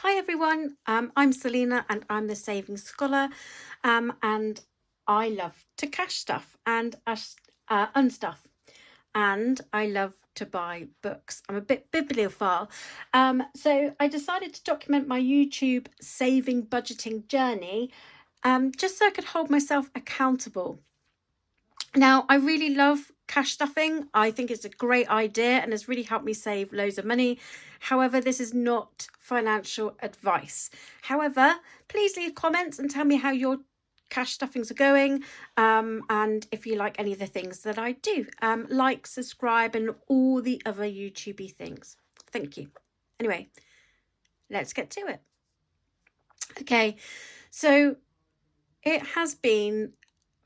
Hi everyone, I'm Selena and I'm the Saving Scholar, and I love to cash stuff and unstuff, and I love to buy books. I'm a bit bibliophile, so I decided to document my YouTube saving budgeting journey, just so I could hold myself accountable. Now, I really love cash stuffing. I think it's a great idea and has really helped me save loads of money. However, this is not financial advice. However, please leave comments and tell me how your cash stuffings are going, and if you like any of the things that I do. Like, subscribe, and all the other YouTubey things. Thank you. Anyway, let's get to it. Okay, so it has been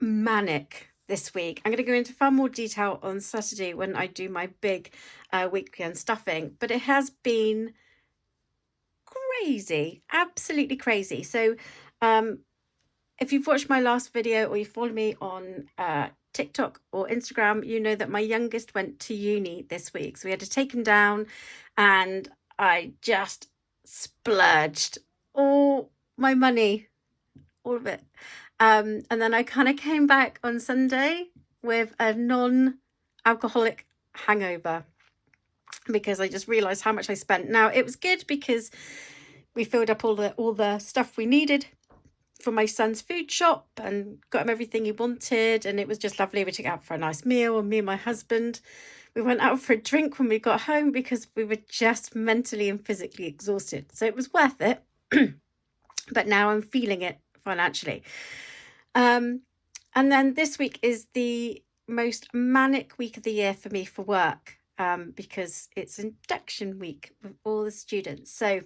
manic this week. I'm going to go into far more detail on Saturday when I do my big weekly unstuffing, but it has been crazy, absolutely crazy. So if you've watched my last video or you follow me on TikTok or Instagram, you know that my youngest went to uni this week. So we had to take him down, and I just splurged all my money, all of it. And then I kind of came back on Sunday with a non-alcoholic hangover because I just realised how much I spent. Now, it was good because we filled up all the stuff we needed for my son's food shop and got him everything he wanted, and it was just lovely. We took out for a nice meal, and me and my husband, we went out for a drink when we got home because we were just mentally and physically exhausted. So it was worth it. But now I'm feeling it financially. And then this week is the most manic week of the year for me for work, because it's induction week with all the students. So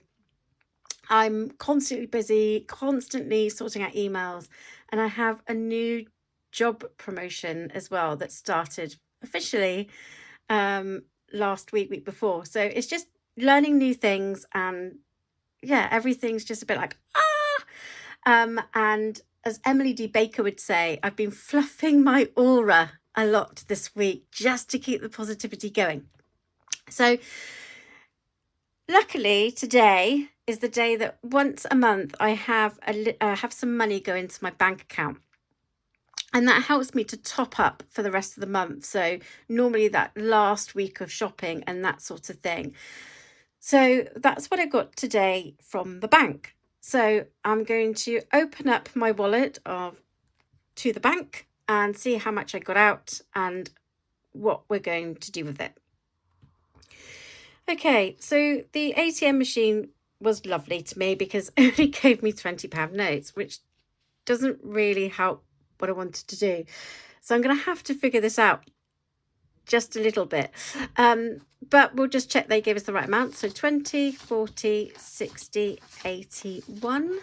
I'm constantly busy, constantly sorting out emails, and I have a new job promotion as well that started officially last week before. So it's just learning new things, and yeah, everything's just a bit like and as Emily D. Baker would say, I've been fluffing my aura a lot this week just to keep the positivity going. So luckily today is the day that once a month I have some money go into my bank account, and that helps me to top up for the rest of the month. So normally that last week of shopping and that sort of thing. So that's what I got today from the bank. So I'm going to open up my wallet to the bank and see how much I got out and what we're going to do with it. Okay, so the ATM machine was lovely to me because it only gave me £20 notes, which doesn't really help what I wanted to do. So I'm going to have to figure this out just a little bit. But we'll just check they gave us the right amount. So 20, 40, 60, 81.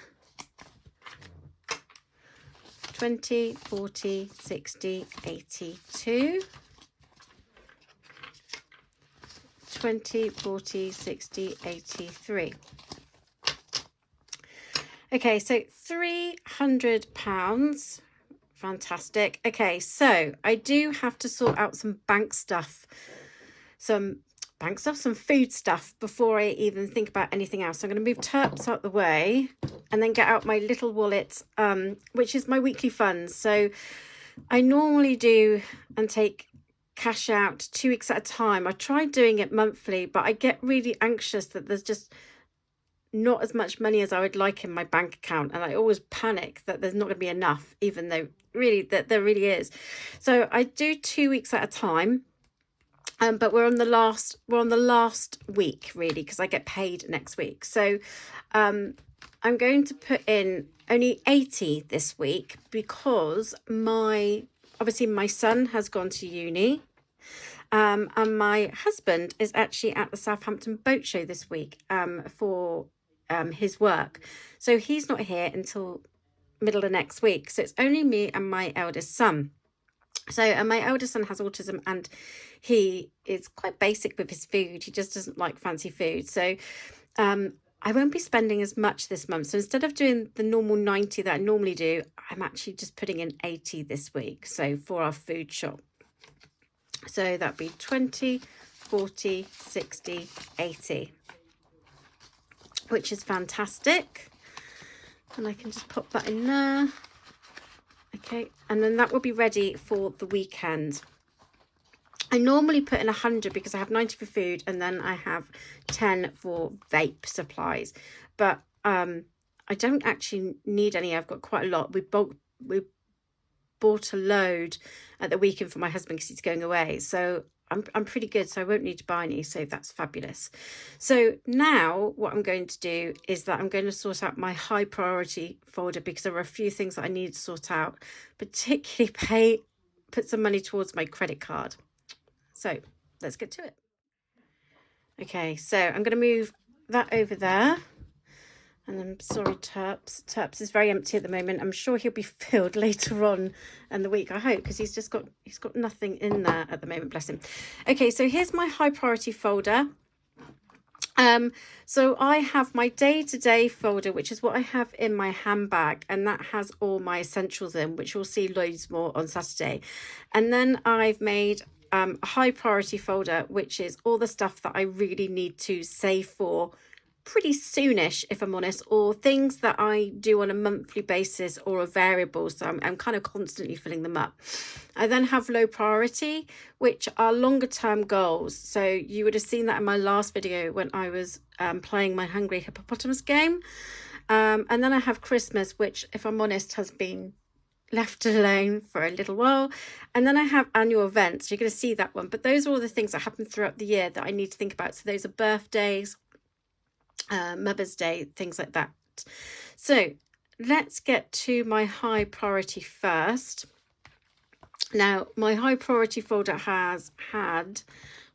20, 40, 60, 82. 20, 40, 60, 83. Okay, so £300. Fantastic. Okay, so I do have to sort out some food stuff before I even think about anything else. So I'm going to move Terps out the way and then get out my little wallet, which is my weekly funds. So I normally do and take cash out 2 weeks at a time. I tried doing it monthly, but I get really anxious that there's just not as much money as I would like in my bank account, and I always panic that there's not going to be enough, even though really that there really is. So I do 2 weeks at a time, but we're on the last week really, because I get paid next week. So I'm going to put in only 80 this week because obviously my son has gone to uni. And my husband is actually at the Southampton Boat Show this week for his work. So he's not here until middle of next week. So it's only me and my eldest son. So, and my eldest son has autism, and he is quite basic with his food. He just doesn't like fancy food. So I won't be spending as much this month. So instead of doing the normal 90 that I normally do, I'm actually just putting in 80 this week. So for our food shop. So that'd be 20, 40, 60, 80. which is fantastic. And I can just pop that in there. Okay, and then that will be ready for the weekend. I normally put in 100 because I have 90 for food and then I have 10 for vape supplies. But I don't actually need any. I've got quite a lot. We bought a load at the weekend for my husband because he's going away. So I'm pretty good, so I won't need to buy any, so that's fabulous. So now what I'm going to do is that I'm going to sort out my high priority folder because there are a few things that I need to sort out, particularly put some money towards my credit card. So let's get to it. Okay, so I'm going to move that over there. And I'm sorry, Terps. Terps is very empty at the moment. I'm sure he'll be filled later on in the week, I hope, because he's got nothing in there at the moment, bless him. Okay, so here's my high priority folder. So I have my day-to-day folder, which is what I have in my handbag, and that has all my essentials in, which we'll see loads more on Saturday. And then I've made a high priority folder, which is all the stuff that I really need to save for pretty soonish, if I'm honest, or things that I do on a monthly basis or a variable, so I'm kind of constantly filling them up. I then have low priority, which are longer term goals. So you would have seen that in my last video when I was playing my Hungry Hippopotamus game. And then I have Christmas, which, if I'm honest, has been left alone for a little while. And then I have annual events. You're going to see that one, but those are all the things that happen throughout the year that I need to think about. So those are birthdays, Mother's Day, things like that. So let's get to my high priority first. Now, my high priority folder has had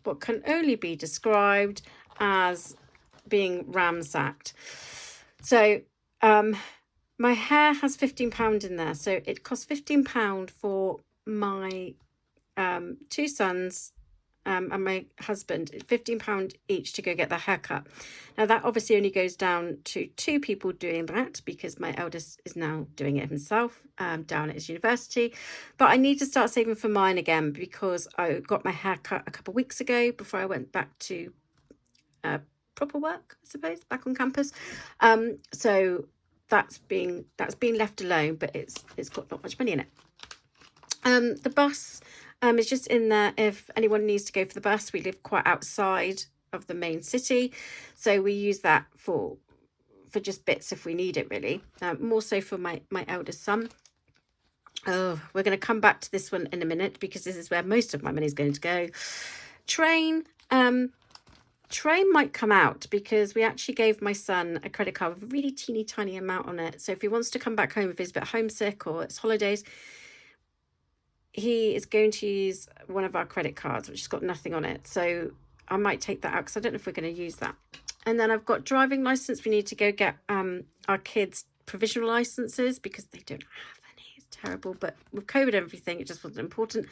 what can only be described as being ransacked. So my hair has £15 in there. So it costs £15 for my 2 sons and my husband, £15 each to go get their haircut. Now that obviously only goes down to 2 people doing that because my eldest is now doing it himself down at his university. But I need to start saving for mine again because I got my haircut a couple of weeks ago before I went back to proper work, I suppose, back on campus. So that's been left alone, but it's got not much money in it. The bus is just in there if anyone needs to go for the bus. We live quite outside of the main city, so we use that for just bits if we need it, really. More so for my eldest son. Oh, we're going to come back to this one in a minute because this is where most of my money is going to go. Train might come out because we actually gave my son a credit card with a really teeny tiny amount on it. So if he wants to come back home if he's a bit homesick or it's holidays, he is going to use one of our credit cards, which has got nothing on it. So I might take that out because I don't know if we're going to use that. And then I've got driving license. We need to go get our kids' provisional licenses because they don't have any. It's terrible. But with COVID and everything, it just wasn't important.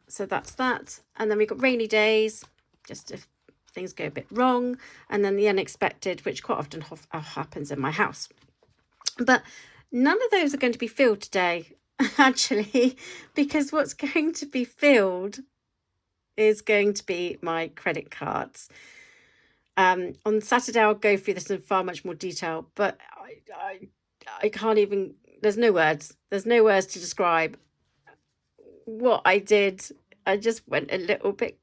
So that's that. And then we've got rainy days, just if things go a bit wrong. And then the unexpected, which quite often happens in my house. But none of those are going to be filled today, actually, because what's going to be filled is going to be my credit cards. On Saturday, I'll go through this in far much more detail, but I can't even, there's no words to describe what I did. I just went a little bit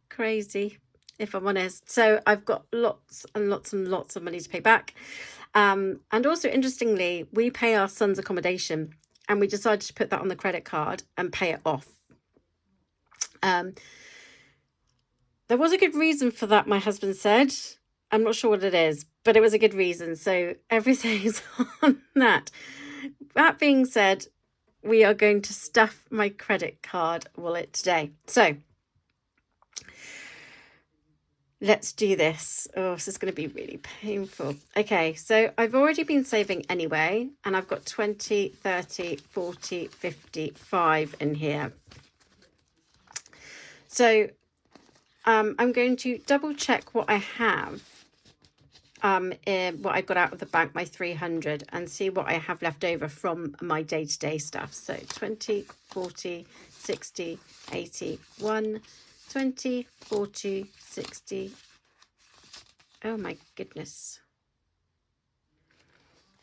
crazy, if I'm honest. So I've got lots and lots and lots of money to pay back. And also, interestingly, we pay our son's accommodation and we decided to put that on the credit card and pay it off. There was a good reason for that, my husband said. I'm not sure what it is, but it was a good reason. So everything's on that. That being said, we are going to stuff my credit card wallet today. So let's do this. Oh, this is going to be really painful. Okay, so I've already been saving anyway, and I've got 20, 30, 40, 50, 5 in here. So I'm going to double check what I have, what I got out of the bank, my 300, and see what I have left over from my day-to-day stuff. So 20, 40, 60, 80, 1, 20, 40, 60. Oh my goodness.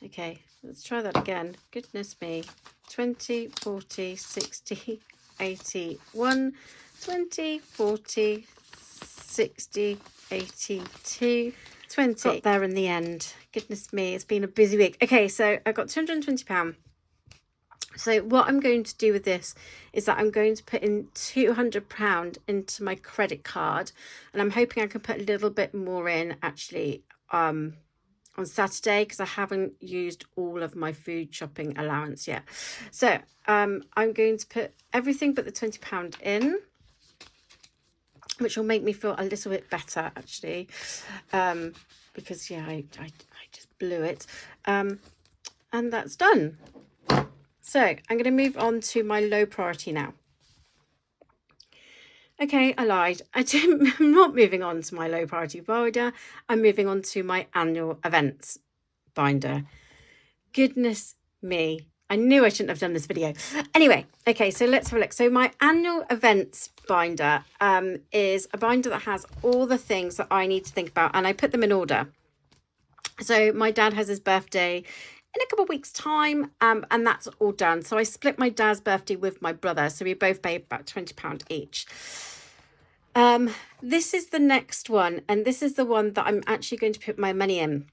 Okay, let's try that again. Goodness me. 20, 40, 60, 80, 1, 20, 40, 60, 82, 20. Got there in the end. Goodness me, it's been a busy week. Okay, so I got £220. So what I'm going to do with this is that I'm going to put in £200 into my credit card, and I'm hoping I can put a little bit more in actually on Saturday, because I haven't used all of my food shopping allowance yet. So I'm going to put everything but the £20 in, which will make me feel a little bit better actually, because yeah, I just blew it, and that's done. So I'm going to move on to my low priority now. Okay, I lied. I'm not moving on to my low priority binder. I'm moving on to my annual events binder. Goodness me. I knew I shouldn't have done this video. Anyway, okay, so let's have a look. So my annual events binder is a binder that has all the things that I need to think about, and I put them in order. So my dad has his birthday in a couple of weeks' time, and that's all done. So I split my dad's birthday with my brother, so we both paid about £20 each. This is the next one, and this is the one that I'm actually going to put my money in,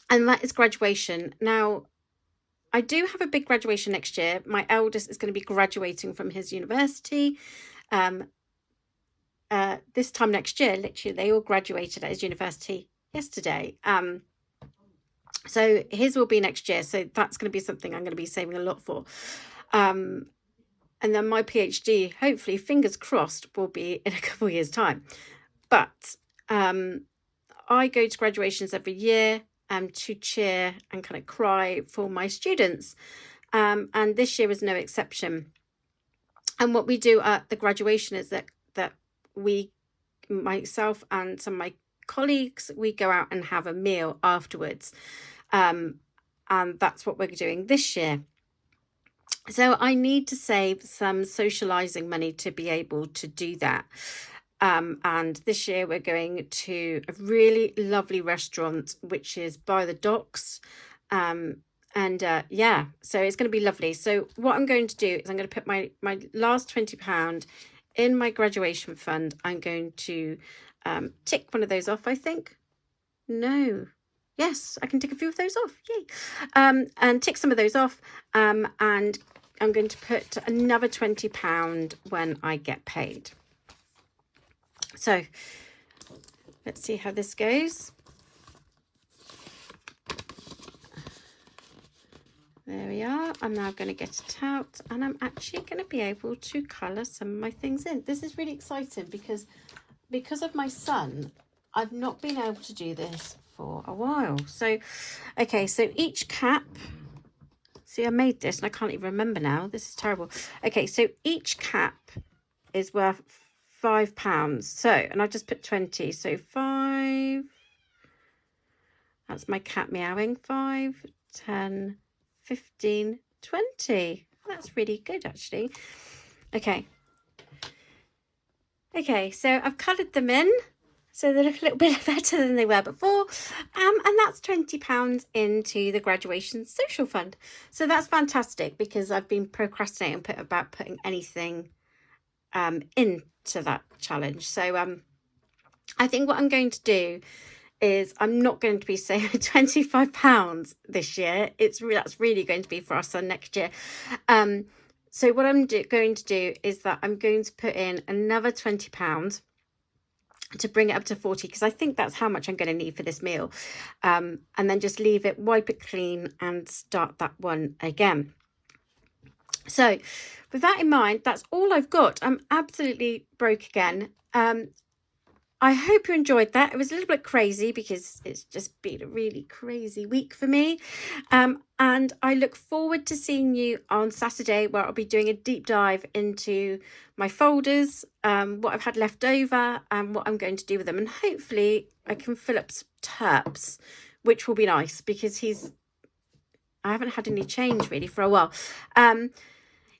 and that is graduation. Now, I do have a big graduation next year. My eldest is going to be graduating from his university this time next year. Literally, they all graduated at his university yesterday. So his will be next year. So that's going to be something I'm going to be saving a lot for. And then my PhD, hopefully, fingers crossed, will be in a couple of years' time. But I go to graduations every year to cheer and kind of cry for my students. And this year is no exception. And what we do at the graduation is that we, myself and some of my colleagues, we go out and have a meal afterwards. And that's what we're doing this year. So I need to save some socializing money to be able to do that. And this year we're going to a really lovely restaurant, which is by the docks. Yeah, so it's going to be lovely. So what I'm going to do is I'm going to put my last £20 in my graduation fund. I'm going to tick one of those off, I think. No. Yes, I can tick a few of those off. Yay. And tick some of those off. And I'm going to put another £20 when I get paid. So let's see how this goes. There we are. I'm now going to get it out, and I'm actually going to be able to colour some of my things in. This is really exciting because of my son, I've not been able to do this for a while. So, okay, so each cap, see, I made this and I can't even remember now. This is terrible. Okay, so each cap is worth £5. So, and I just put 20. So 5, that's my cat meowing. 5, 10, 15, 20. That's really good, actually. Okay, so I've coloured them in so they look a little bit better than they were before, and that's £20 into the graduation social fund. So that's fantastic, because I've been procrastinating about putting anything into that challenge. So I think what I'm going to do is I'm not going to be saving £25 this year. That's really going to be for our son next year. So what I'm going to do is that I'm going to put in another £20 to bring it up to 40, because I think that's how much I'm going to need for this meal. And then just leave it, wipe it clean, and start that one again. So with that in mind, that's all I've got. I'm absolutely broke again. I hope you enjoyed that. It was a little bit crazy because it's just been a really crazy week for me. And I look forward to seeing you on Saturday, where I'll be doing a deep dive into my folders, what I've had left over, and what I'm going to do with them. And hopefully I can fill up some terps, which will be nice, because I haven't had any change really for a while.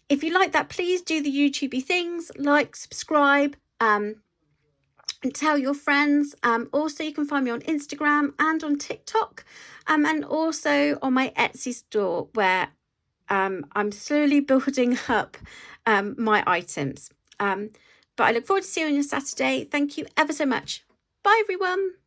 If you like that, please do the YouTubey things, like, subscribe, and tell your friends. Also, you can find me on Instagram and on TikTok, and also on my Etsy store, where I'm slowly building up my items. But I look forward to seeing you on Saturday. Thank you ever so much. Bye, everyone.